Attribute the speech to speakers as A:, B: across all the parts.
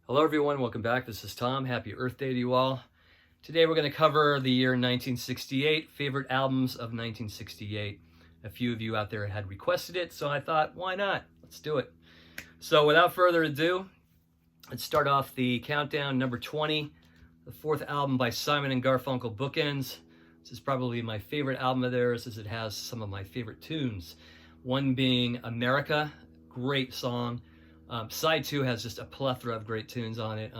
A: Hello everyone, welcome back. This is Tom. Happy Earth Day to you all. Today we're going to cover the year 1968, favorite albums of 1968. A few of you out there had requested it, so I thought, why not? Let's do it. So without further ado, let's start off the countdown. Number 20, the fourth album by Simon & Garfunkel, Bookends. This is probably my favorite album of theirs as it has some of my favorite tunes. One being America, great song. Side 2 has just a plethora of great tunes on it.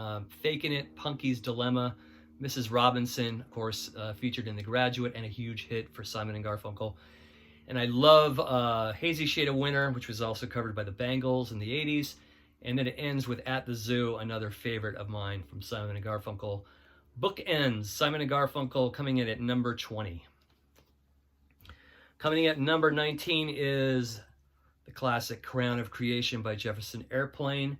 A: Faking It, Punky's Dilemma, Mrs. Robinson, of course, featured in The Graduate and a huge hit for Simon & Garfunkel. And I love Hazy Shade of Winter, which was also covered by the Bangles in the 80s. And then it ends with At the Zoo, another favorite of mine from Simon & Garfunkel. Bookends, Simon & Garfunkel coming in at number 20. Coming in at number 19 is the classic Crown of Creation by Jefferson Airplane.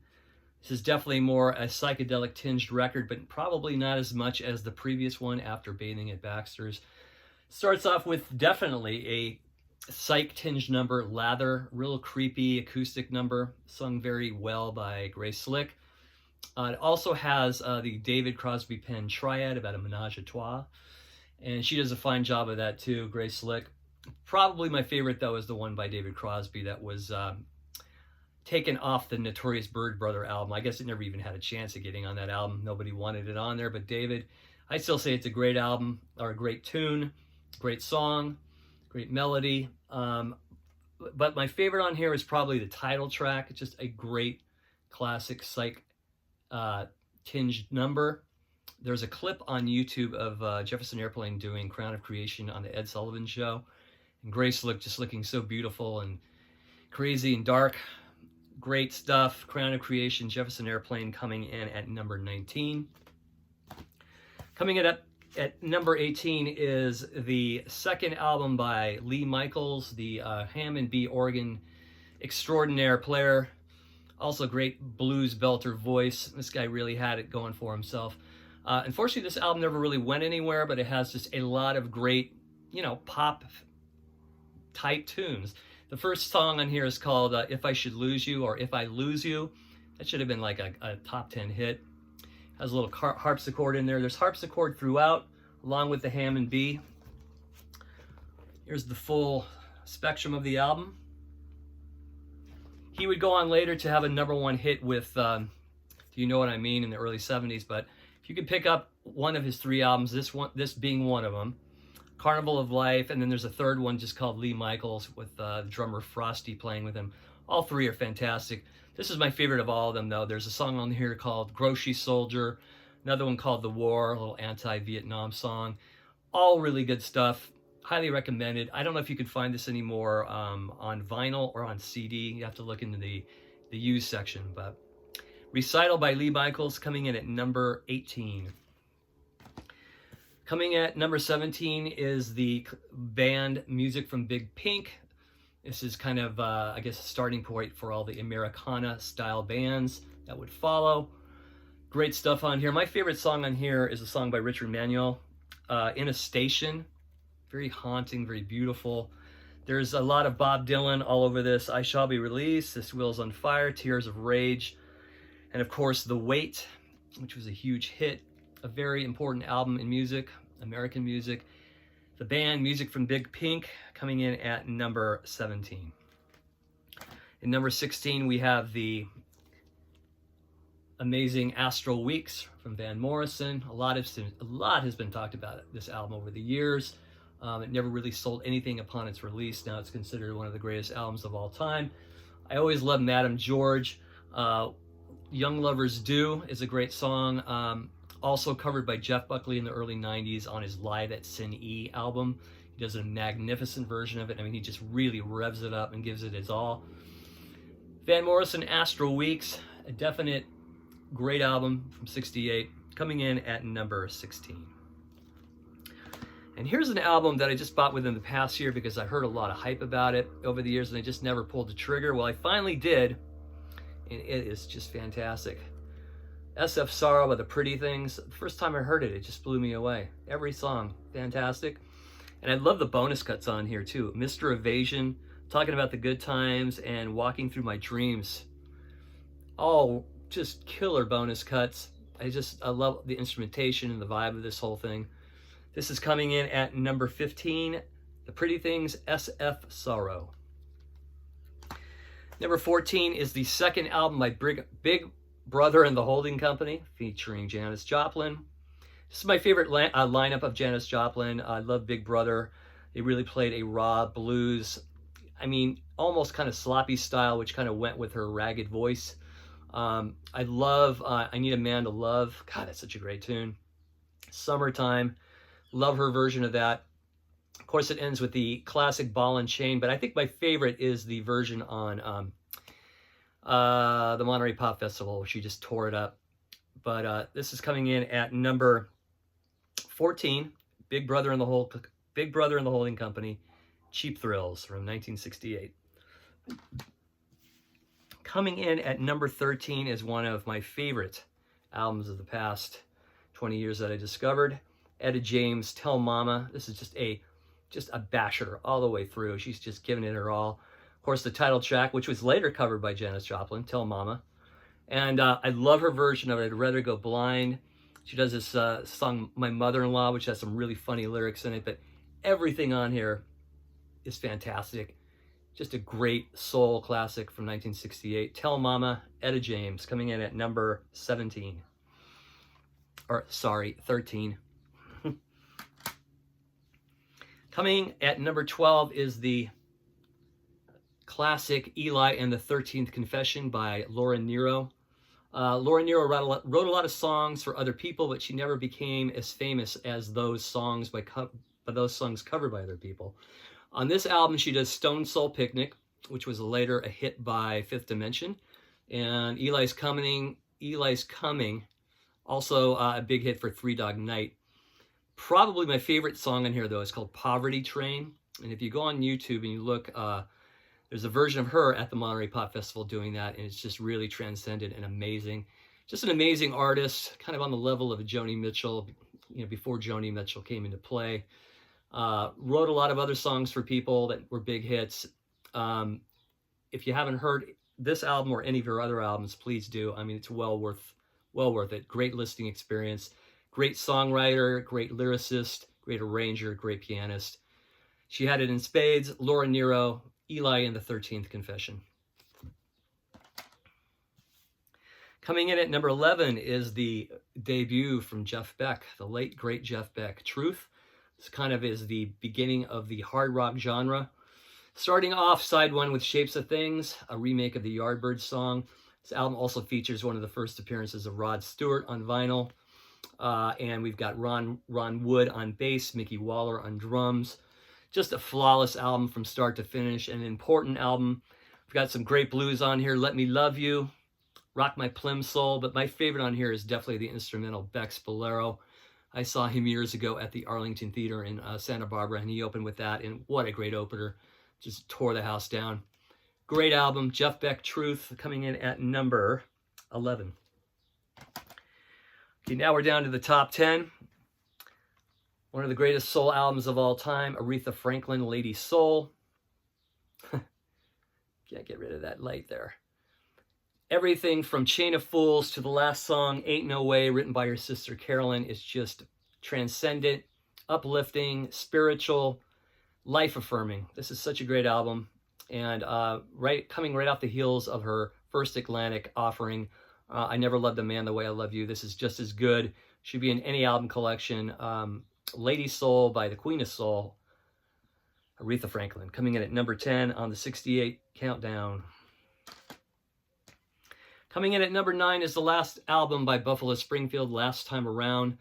A: This is definitely more a psychedelic tinged record, but probably not as much as the previous one, After Bathing at Baxter's. Starts off with definitely a psych tinged number, Lather, real creepy acoustic number, sung very well by Grace Slick. It also has the David Crosby Penn triad about a menage a trois, and she does a fine job of that too, Grace Slick. Probably my favorite, though, is the one by David Crosby that was taken off the Notorious Bird Brother album. I guess it never even had a chance of getting on that album. Nobody wanted it on there, but David, I still say it's a great album, or a great tune, great song, great melody. But my favorite on here is probably the title track. It's just a great classic psych tinged number. There's a clip on YouTube of Jefferson Airplane doing Crown of Creation on the Ed Sullivan Show. And Grace just looking so beautiful and crazy and dark. Great stuff. Crown of Creation, Jefferson Airplane coming in at number 19. Coming in at number 18 is the second album by Lee Michaels, the Hammond B organ extraordinaire player. Also great blues belter voice. This guy really had it going for himself. Unfortunately, this album never really went anywhere, but it has just a lot of great, pop type tunes. The first song on here is called If I Should Lose You, or If I Lose You. That should have been like a top 10 hit. Has a little harpsichord in there. There's harpsichord throughout, along with the Hammond B. Here's the full spectrum of the album. He would go on later to have a number one hit with Do You Know What I Mean in the early 70s, but if you could pick up one of his three albums, this being one of them, Carnival of Life, and then there's a third one just called Lee Michaels with drummer Frosty playing with him. All three are fantastic. This is my favorite of all of them, though. There's a song on here called Grocery Soldier, another one called The War, a little anti-Vietnam song. All really good stuff. Highly recommended. I don't know if you can find this anymore on vinyl or on CD. You have to look into the used section, but Recital by Lee Michaels coming in at number 18. Coming at number 17 is the band Music from Big Pink. This is kind of, I guess, a starting point for all the Americana-style bands that would follow. Great stuff on here. My favorite song on here is a song by Richard Manuel, In a Station. Very haunting, very beautiful. There's a lot of Bob Dylan all over this. I Shall Be Released, This Wheel's on Fire, Tears of Rage, and of course The Weight, which was a huge hit. A very important album in music, American music. The band Music from Big Pink coming in at number 17. In number 16, we have the amazing Astral Weeks from Van Morrison. A lot has been talked about this album over the years. It never really sold anything upon its release. Now it's considered one of the greatest albums of all time. I always love Madame George. Young Lovers Do is a great song. Also covered by Jeff Buckley in the early 90s on his Live at Sin E album. He does a magnificent version of it. I mean, he just really revs it up and gives it his all. Van Morrison, Astral Weeks, a definite great album from 68, coming in at number 16. And here's an album that I just bought within the past year because I heard a lot of hype about it over the years and I just never pulled the trigger. Well, I finally did, and it is just fantastic. SF Sorrow by the Pretty Things. The first time I heard it, it just blew me away. Every song, fantastic. And I love the bonus cuts on here too. Mr. Evasion, talking about the good times, and Walking Through My Dreams. All just killer bonus cuts. I love the instrumentation and the vibe of this whole thing. This is coming in at number 15, The Pretty Things, SF Sorrow. Number 14 is the second album by Big Brother and the Holding Company, featuring Janice Joplin. This is my favorite lineup of Janice Joplin. I love Big Brother. They really played a raw blues, I mean, almost kind of sloppy style, which kind of went with her ragged voice. I love I Need a Man to Love. God, that's such a great tune. Summertime. Love her version of that. Of course, it ends with the classic Ball and Chain, but I think my favorite is the version on the Monterey Pop Festival, where she just tore it up. But this is coming in at number 14, Big Brother and the Holding Company, Cheap Thrills from 1968. Coming in at number 13 is one of my favorite albums of the past 20 years that I discovered. Etta James, Tell Mama. This is just a basher all the way through. She's just giving it her all. Of course, the title track, which was later covered by Janice Joplin, Tell Mama. And I love her version of it. I'd Rather Go Blind. She does this song, My Mother-in-Law, which has some really funny lyrics in it. But everything on here is fantastic. Just a great soul classic from 1968. Tell Mama, Etta James, coming in at number 17. Or, sorry, 13. Coming at number 12 is the classic Eli and the 13th Confession by Laura Nero. Laura Nero wrote a lot of songs for other people, but she never became as famous as those songs covered by other people. On this album, she does Stone Soul Picnic, which was later a hit by Fifth Dimension, and Eli's Coming, also a big hit for Three Dog Night. Probably my favorite song on here, though, is called Poverty Train. And if you go on YouTube and you look, there's a version of her at the Monterey Pop Festival doing that, and it's just really transcendent and amazing. Just an amazing artist, kind of on the level of a Joni Mitchell, before Joni Mitchell came into play. Wrote a lot of other songs for people that were big hits. If you haven't heard this album or any of her other albums, please do. I mean, it's well worth it. Great listening experience. Great songwriter, great lyricist, great arranger, great pianist. She had it in spades. Laura Nero, Eli and the 13th Confession. Coming in at number 11 is the debut from Jeff Beck, the late, great Jeff Beck, Truth. This kind of is the beginning of the hard rock genre. Starting off, side one with Shapes of Things, a remake of the Yardbirds song. This album also features one of the first appearances of Rod Stewart on vinyl. And we've got Ron Wood on bass, Mickey Waller on drums. Just a flawless album from start to finish, an important album. We've got some great blues on here. Let Me Love You, Rock My Plimsoll, but my favorite on here is definitely the instrumental Beck's Bolero. I saw him years ago at the Arlington Theater in Santa Barbara, and he opened with that, and what a great opener. Just tore the house down. Great album, Jeff Beck, Truth, coming in at number 11. Okay, now we're down to the top 10. One of the greatest soul albums of all time, Aretha Franklin, Lady Soul. Can't get rid of that light there. Everything from Chain of Fools to the last song, Ain't No Way, written by her sister Carolyn, is just transcendent, uplifting, spiritual, life-affirming. This is such a great album. And coming right off the heels of her first Atlantic offering, I Never Loved a Man the Way I Love You. This is just as good. Should be in any album collection. Lady Soul by the Queen of Soul, Aretha Franklin, coming in at number 10 on the 68 countdown. Coming in at number 9 is the last album by Buffalo Springfield, Last Time Around.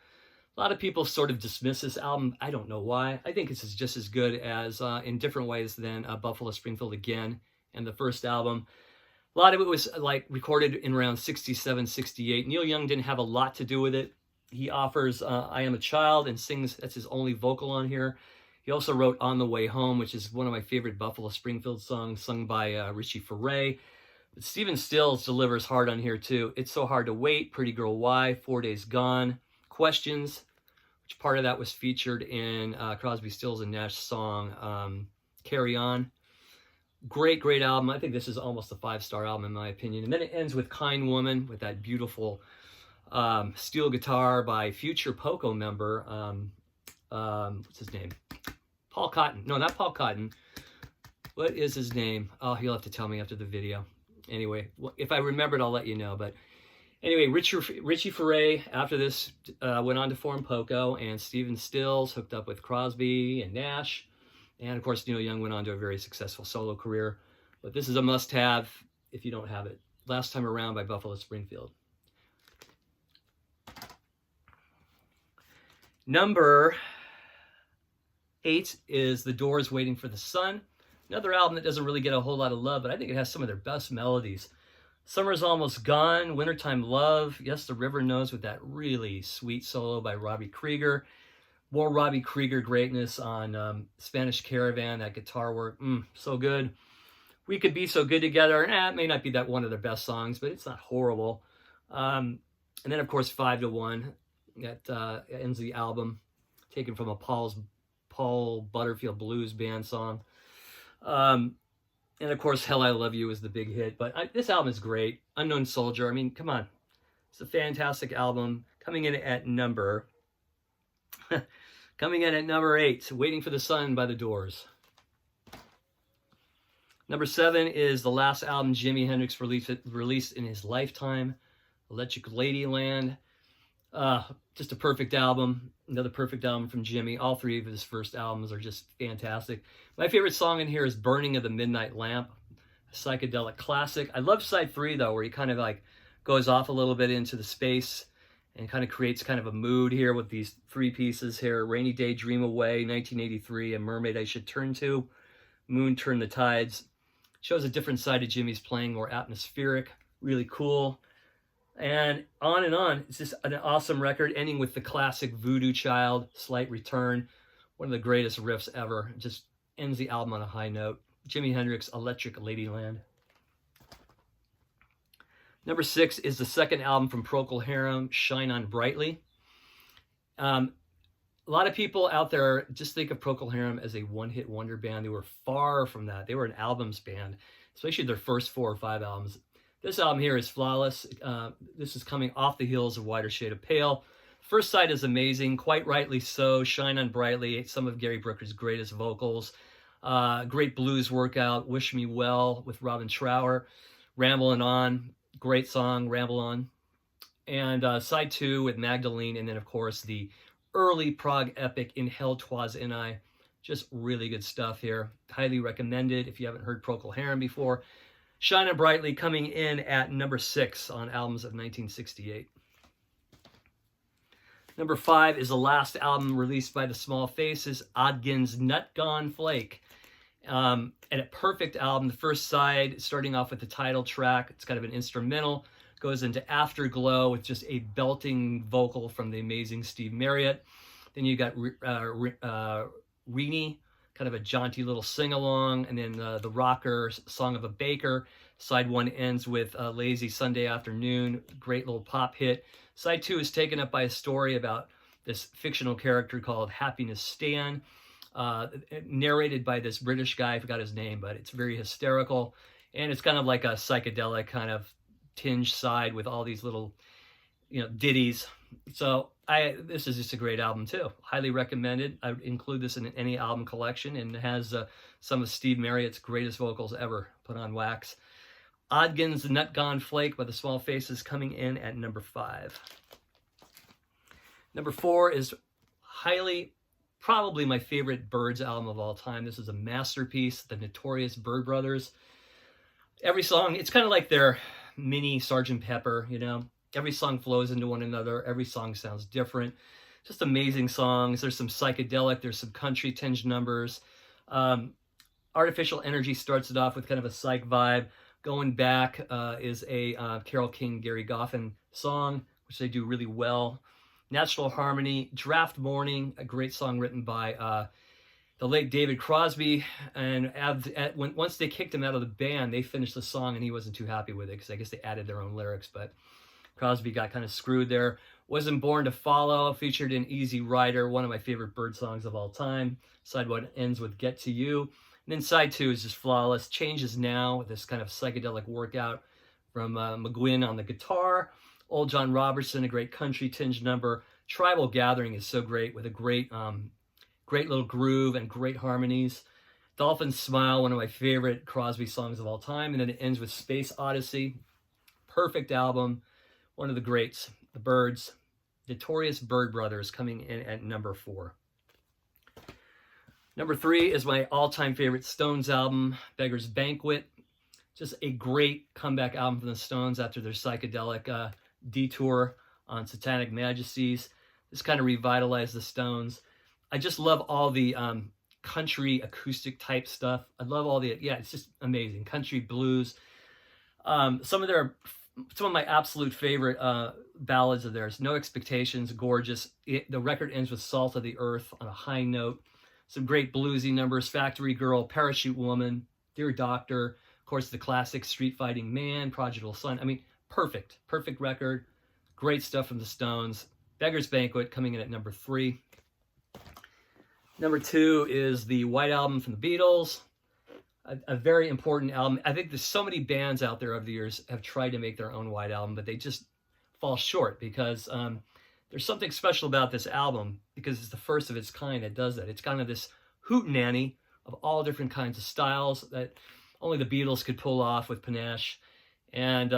A: A lot of people sort of dismiss this album. I don't know why. I think it's just as good as, in different ways, than Buffalo Springfield Again and the first album. A lot of it was recorded in around 67, 68. Neil Young didn't have a lot to do with it. He offers I Am a Child and sings, that's his only vocal on here. He also wrote On the Way Home, which is one of my favorite Buffalo Springfield songs, sung by Richie Furay. But Stephen Stills delivers hard on here too. It's So Hard to Wait, Pretty Girl Why, 4 Days Gone, Questions, which part of that was featured in Crosby, Stills and Nash's song Carry On. Great, great album. I think this is almost a 5-star album in my opinion. And then it ends with Kind Woman with that beautiful steel guitar by future Poco member, what's his name? Paul Cotton. No, not Paul Cotton. What is his name? Oh, he'll have to tell me after the video. Anyway, if I remember it, I'll let you know. But anyway, Richie Furay, after this, went on to form Poco, and Stephen Stills hooked up with Crosby and Nash. And of course, Neil Young went on to a very successful solo career. But this is a must-have if you don't have it. Last Time Around by Buffalo Springfield. Number 8 is The Doors' Waiting for the Sun. Another album that doesn't really get a whole lot of love, but I think it has some of their best melodies. Summer's Almost Gone, Wintertime Love, Yes, the River Knows with that really sweet solo by Robbie Krieger. More Robbie Krieger greatness on Spanish Caravan, that guitar work, so good. We Could Be So Good Together, it may not be that one of their best songs, but it's not horrible. And then, of course, 5 to 1, that ends the album, taken from a Paul Butterfield Blues Band song. And of course, Hell I Love You is the big hit, but this album is great. Unknown Soldier, I mean, come on. It's a fantastic album. Coming in at number 8, Waiting for the Sun by The Doors. Number 7 is the last album Jimi Hendrix released in his lifetime, Electric Ladyland. Just a perfect album. Another perfect album from Jimi. All 3 of his first albums are just fantastic. My favorite song in here is Burning of the Midnight Lamp, a psychedelic classic. I love side 3 though, where he kind of like goes off a little bit into the space and kind of creates kind of a mood here with these 3 pieces here. Rainy Day, Dream Away, 1983, and Mermaid I Should Turn To, Moon Turn the Tides. Shows a different side of Jimi's playing, more atmospheric, really cool. And on. It's just an awesome record, ending with the classic Voodoo Child, Slight Return. One of the greatest riffs ever. It just ends the album on a high note. Jimi Hendrix, Electric Ladyland. Number 6 is the second album from Procol Harum, Shine On Brightly. A lot of people out there just think of Procol Harum as a one-hit wonder band. They were far from that. They were an albums band, especially their first 4 or 5 albums. This album here is flawless. This is coming off the heels of Whiter Shade of Pale. First side is amazing, quite rightly so. Shine On Brightly, some of Gary Brooker's greatest vocals. Great blues workout, Wish Me Well with Robin Trower. Ramblin' On, great song, Ramble On. And side 2 with Magdalene, and then of course the early prog epic In Hell 'Twas In I. Just really good stuff here. Highly recommended if you haven't heard Procol Harum before. Shine On Brightly coming in at number 6 on albums of 1968. Number 5 is the last album released by the Small Faces, Odgin's Nut Gone Flake. And a perfect album. The first side, starting off with the title track, it's kind of an instrumental, goes into Afterglow with just a belting vocal from the amazing Steve Marriott. Then you got Reenie, kind of a jaunty little sing-along, and then the rocker, Song of a Baker. Side 1 ends with Lazy Sunday Afternoon, great little pop hit. Side 2 is taken up by a story about this fictional character called Happiness Stan, narrated by this British guy. I forgot his name, but it's very hysterical. And it's kind of like a psychedelic kind of tinge side with all these little, ditties. So this is just a great album too. Highly recommended. I would include this in any album collection, and it has some of Steve Marriott's greatest vocals ever put on wax. Odgin's Nut Gone Flake by the Small Faces coming in at number 5. Number 4 is probably my favorite Byrds album of all time. This is a masterpiece, the Notorious Byrd Brothers. Every song, it's kind of like their mini Sgt. Pepper, Every song flows into one another. Every song sounds different. Just amazing songs. There's some psychedelic. There's some country tinged numbers. Artificial Energy starts it off with kind of a psych vibe. Going Back is a Carole King, Gary Goffin song, which they do really well. Natural Harmony, Draft Morning, a great song written by the late David Crosby. And once they kicked him out of the band, they finished the song, and he wasn't too happy with it because I guess they added their own lyrics, but Crosby got kind of screwed there. Wasn't Born to Follow, featured in Easy Rider, one of my favorite Byrd songs of all time. Side 1 ends with Get to You. And then side 2 is just flawless. Changes Now, this kind of psychedelic workout from McGuinn on the guitar. Old John Robertson, a great country tinged number. Tribal Gathering is so great with a great little groove and great harmonies. Dolphin Smile, one of my favorite Crosby songs of all time. And then it ends with Space Odyssey. Perfect album. One of the greats. The Byrds. Notorious Byrd Brothers coming in at number 4. Number 3 is my all-time favorite Stones album, Beggar's Banquet. Just a great comeback album from the Stones after their psychedelic detour on Satanic Majesties. This kind of revitalized the Stones. I just love all the country acoustic type stuff. I love all the, it's just amazing. Country blues. Some of my absolute favorite ballads of theirs. No Expectations, gorgeous. The record ends with Salt of the Earth on a high note. Some great bluesy numbers. Factory Girl, Parachute Woman, Dear Doctor. Of course, the classic Street Fighting Man, Prodigal Son. I mean, perfect record. Great stuff from the Stones. Beggar's Banquet coming in at number 3. Number 2 is the White Album from the Beatles. A very important album. I think there's so many bands out there over the years have tried to make their own White Album, but they just fall short because there's something special about this album because it's the first of its kind that does that. It's kind of this hootenanny of all different kinds of styles that only the Beatles could pull off with panache. And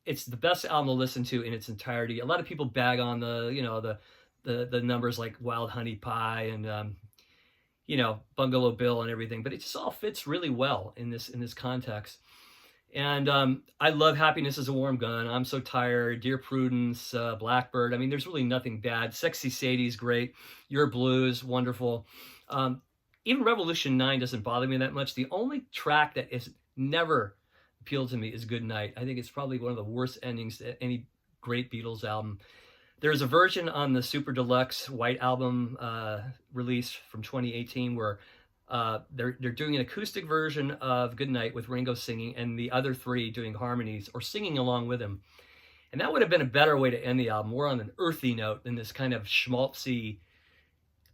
A: it's the best album to listen to in its entirety. A lot of people bag on the numbers like Wild Honey Pie and Bungalow Bill and everything, but it just all fits really well in this context. And I love Happiness is a Warm Gun, I'm So Tired, Dear Prudence, Blackbird. I mean, there's really nothing bad. Sexy Sadie's great. Your Blues, wonderful. Even Revolution 9 doesn't bother me that much. The only track that is never appealed to me is Good Night. I think it's probably one of the worst endings to any great Beatles album. There's a version on the Super Deluxe White Album release from 2018 where they're doing an acoustic version of Good Night with Ringo singing and the other 3 doing harmonies or singing along with him. And that would have been a better way to end the album, more on an earthy note than this kind of schmaltzy,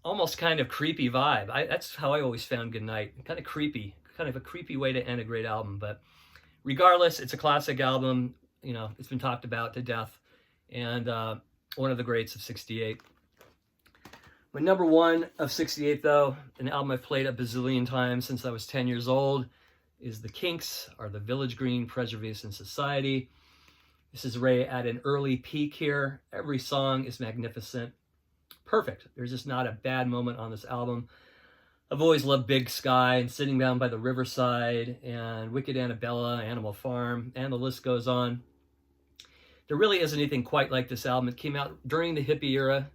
A: almost kind of creepy vibe. That's how I always found Good Night. Kind of creepy, kind of a creepy way to end a great album. But regardless, it's a classic album. It's been talked about to death. And one of the greats of 68. My number 1 of 68, though, an album I've played a bazillion times since I was 10 years old, is the Kinks, or the Village Green Preservation Society. This is Ray at an early peak here. Every song is magnificent. Perfect. There's just not a bad moment on this album. I've always loved Big Sky and Sitting Down by the Riverside and Wicked Annabella, Animal Farm, and the list goes on. There really isn't anything quite like this album. It came out during the hippie era.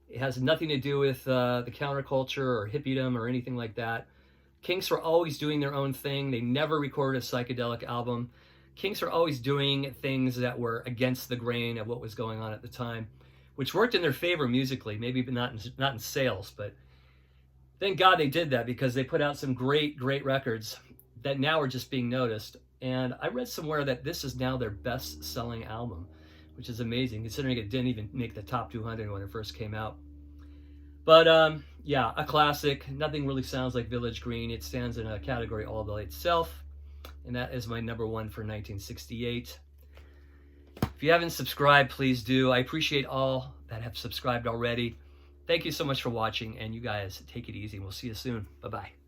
A: It has nothing to do with the counterculture or hippiedom or anything like that. Kinks were always doing their own thing. They never recorded a psychedelic album. Kinks were always doing things that were against the grain of what was going on at the time, which worked in their favor musically, maybe not in sales, but thank God they did that because they put out some great records that now are just being noticed. And I read somewhere that this is now their best-selling album, which is amazing, considering it didn't even make the top 200 when it first came out. But a classic. Nothing really sounds like Village Green. It stands in a category all by itself, and that is my number 1 for 1968. If you haven't subscribed, please do. I appreciate all that have subscribed already. Thank you so much for watching, and you guys take it easy. We'll see you soon. Bye-bye.